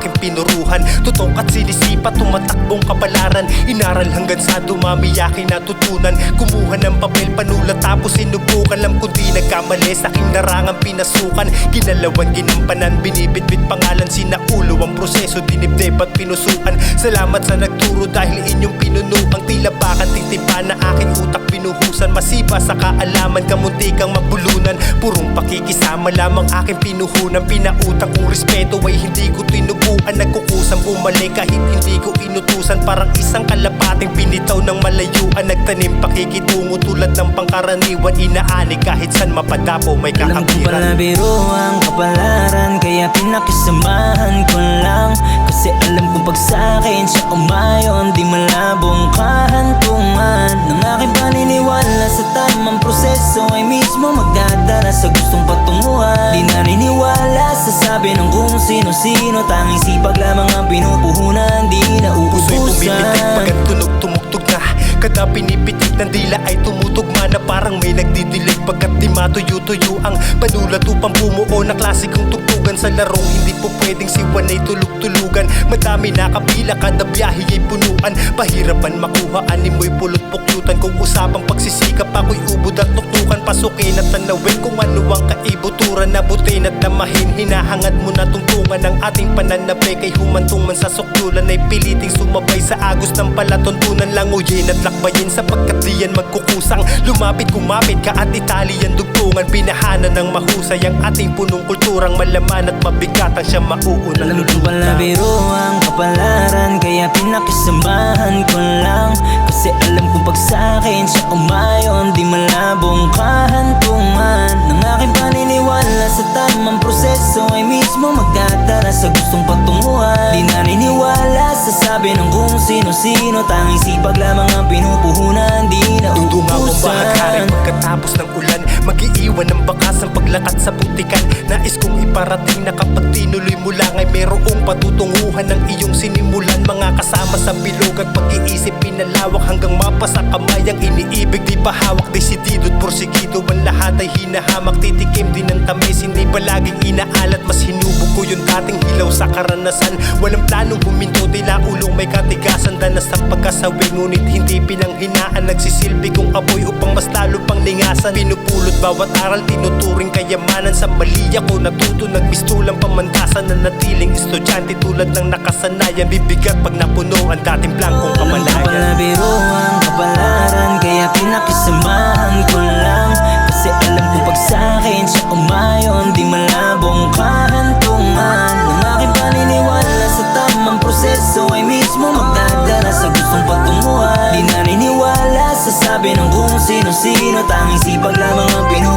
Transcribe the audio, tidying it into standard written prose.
aking pinuruhan. Tutok at sinisipa, tumatakbong kapalaran. Inaral hanggang sa dumami aking natutunan. Kumuha ng papel, panulat tapos sinubukan. Alam kung di nagkamali sa aking narangang pinasukan. Ginalawan, ginampanan, binibitbit pangalan. Sinaulo ang proseso, dinibdib at pinusukan. Salamat sa nagturo dahil inyong pinuno ang tila bakang titimpa na aking utak binuhusan. Masiba sa kaalaman, kamuntikang mabulunan. Purong pakikisama lamang aking pinuhunan. Pinautang kong respeto ay hindi ko tinubuan. Nagkukusang bumalik kahit hindi ko inutusan. Parang isang kalapating pinitaw ng malayuan. Nagtanim pakikitungo tulad ng pangkaraniwan. Inaani kahit san mapadapo may Alam ko kakapiran. pala biro ang kapalaran, kaya pinakisamahan ko lang. Kasi alam kong pag sa'kin siya umayon, di malabong kahantungan ng aking paniniwala sa tamang proseso ay mismo magdadala sa gustong patunguhan. Di naniniwala sa sabi ng kung sino-sino, tanging sipag lamang ang pinupuhunan, di Puso'y pumipitik nauubusan. pagkat tunog tumugtog na. Kada pinipitik ng dila ay tumutugma na parang may nagdidilig. Pagkat di matuyo-tuyo ang panulat upang bumuo na klasikong tugtugan. Sa larong hindi po pwedeng siwan ay tulog-tulugan. Madami nakapila, kada biyahe ay punuan. Pahirapan makuha, animoy pulot pukyutan. Kung usapang pagsisikap ako'y ubod at tuktukan. Pasukin at tanawin kung ano ang kaibuturan. Nabutin at namahin, hinahangad mo na tungtungan. Ang ating pananabi kay humantong man sa suklulan ay piliting sumabay sa agos ng palatuntunan. Languyin at lakbayin sapagkat diyan magkukusang. Lumapit kumapit ka at itali ang dugtungan. Binahana ng mahusay ang ating punong kulturang malaman at mabigat ang siya mauunang Alam ko pala biro ang kapalaran, kaya pinakisamahan ko lang. Kasi alam kong pag sa'kin siya umayon, di malabong kahantungan ng aking paniniwala sa tamang proseso ay mismo magdadala sa gustong patunguhan. Di naniniwala sa sabi ng kung sino-sino, tanging sipag lamang ang pinupuhunan, di Dumawang bahagharing nauubusan. pagkatapos ng ulan. Mag-iiwan ng bakas ang paglakat sa putikan. Nais kong iparating na kapag tinuloy mo lang ay merong patutunguhan ng iyong sinimulan. Mga kasama sa bilog at pag-iisip pinalawak hanggang mapasa kamay ang iniibig. Di pa hawak, desidido at porsigido. Ang lahat ay hinahamak, titikim din ng tamis. Hindi palaging inaalat, mas hinubog ko yung dating hilaw sa karanasan. Walang planong huminto, tila ulong may katigasan. Danas sa pagkasawi, ngunit hindi pinanghinaan. Nagsisilbi kong apoy upang mas lalo pang lingasan. Pinupulot bawat aral, tinuturing kayamanan. Sa mali ako natuto, nagpistulang pamantasan. Na natiling estudyante tulad ng nakasanayan. Bibigat pag napuno ang dating blankong Alam ko pala kamalayan. biro ang kapalaran, kaya pinakisamahan ko lang. Kasi alam kong pag sa'kin siya umayon, di malabong kahantungan ng aking paniniwala sa tamang proseso ay mismo magdadala sa gustong patunguhan. Di naniniwala sa sabi ng kung sino-sino, tanging sipag lamang ang pinuha.